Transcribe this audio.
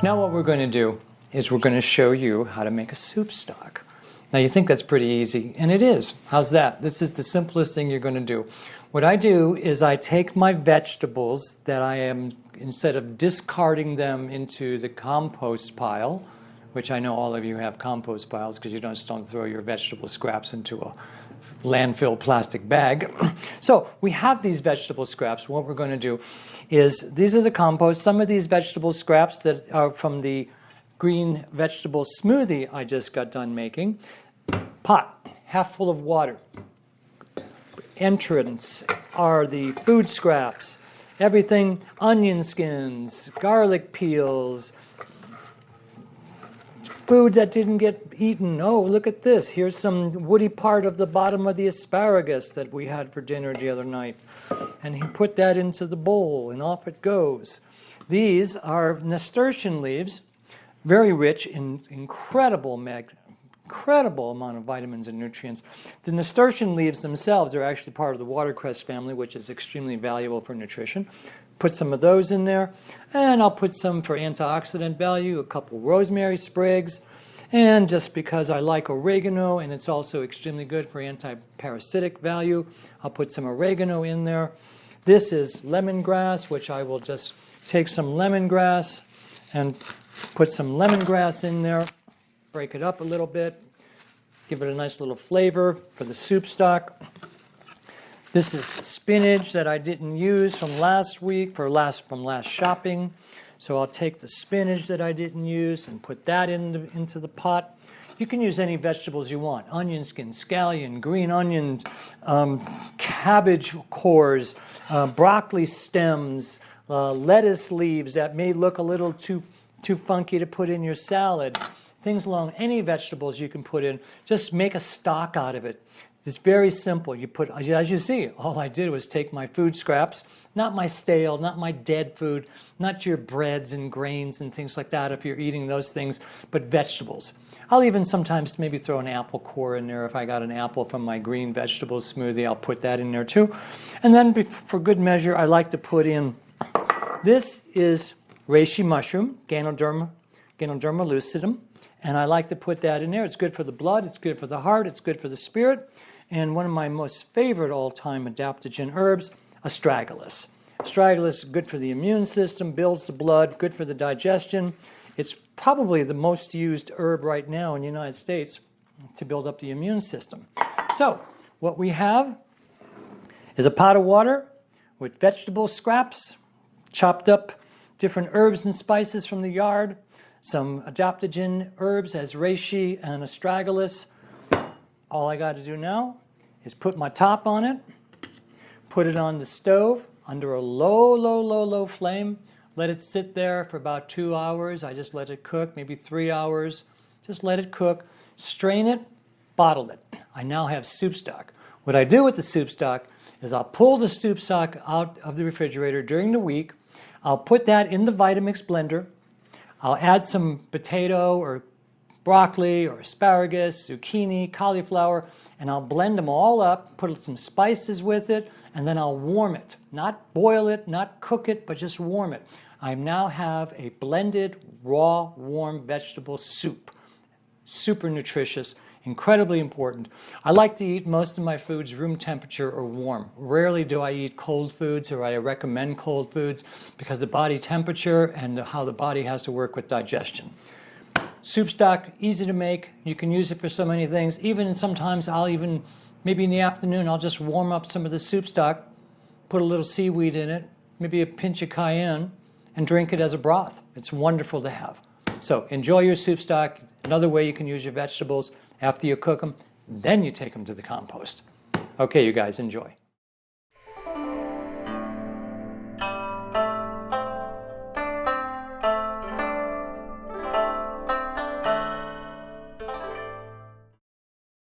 Now what we're going to do is we're going to show you how to make a soup stock. Now you think that's pretty easy, and it is. How's that? This is the simplest thing you're going to do. What I do is I take my vegetables that I am, instead of discarding them into the compost pile, which I know all of you have compost piles because you just don't throw your vegetable scraps into a landfill plastic bag. So we have these vegetable scraps. What we're going to do is, these are the compost. Some of these vegetable scraps that are from the green vegetable smoothie I just got done making. Pot, half full of water. Entrance are the food scraps. Everything, onion skins, garlic peels, food that didn't get eaten. Oh, look at this. Here's some woody part of the bottom of the asparagus that we had for dinner the other night. And he put that into the bowl, and off it goes. These are nasturtium leaves, very rich in incredible amount of vitamins and nutrients. The nasturtium leaves themselves are actually part of the watercress family, which is extremely valuable for nutrition. Put some of those in there, and I'll put some for antioxidant value, a couple rosemary sprigs, and just because I like oregano and it's also extremely good for anti-parasitic value, I'll put some oregano in there. This is lemongrass, which I will just take some lemongrass and put some lemongrass in there, break it up a little bit, give it a nice little flavor for the soup stock. This is spinach that I didn't use from last week, from last shopping. So I'll take the spinach that I didn't use and put that into the pot. You can use any vegetables you want. Onion skin, scallion, green onions, cabbage cores, broccoli stems, lettuce leaves that may look a little too funky to put in your salad. Things along any vegetables you can put in. Just make a stock out of it. It's very simple. You put, as you see, all I did was take my food scraps, not my stale, not my dead food, not your breads and grains and things like that if you're eating those things, but vegetables. I'll even sometimes maybe throw an apple core in there. If I got an apple from my green vegetable smoothie, I'll put that in there too. And then for good measure, I like to put in, this is reishi mushroom, Ganoderma lucidum. And I like to put that in there. It's good for the blood, it's good for the heart, it's good for the spirit. And one of my most favorite all-time adaptogen herbs, astragalus. Astragalus is good for the immune system, builds the blood, good for the digestion. It's probably the most used herb right now in the United States to build up the immune system. So, what we have is a pot of water with vegetable scraps, chopped up different herbs and spices from the yard, some adaptogen herbs as reishi and astragalus. All I got to do now is put my top on it, put it on the stove under a low flame, let it sit there for about 2 hours. I just let it cook, maybe 3 hours. Just let it cook, strain it, bottle it. I now have soup stock. What I do with the soup stock is I'll pull the soup stock out of the refrigerator during the week. I'll put that in the Vitamix blender. I'll add some potato or broccoli or asparagus, zucchini, cauliflower, and I'll blend them all up, put some spices with it, and then I'll warm it. Not boil it, not cook it, but just warm it. I now have a blended, raw, warm vegetable soup. Super nutritious, incredibly important. I like to eat most of my foods room temperature or warm. Rarely do I eat cold foods, or I recommend cold foods because the body temperature and how the body has to work with digestion. Soup stock, easy to make. You can use it for so many things. Even sometimes maybe in the afternoon, I'll just warm up some of the soup stock, put a little seaweed in it, maybe a pinch of cayenne, and drink it as a broth. It's wonderful to have. So enjoy your soup stock. Another way you can use your vegetables, after you cook them, then you take them to the compost. Okay, you guys, enjoy.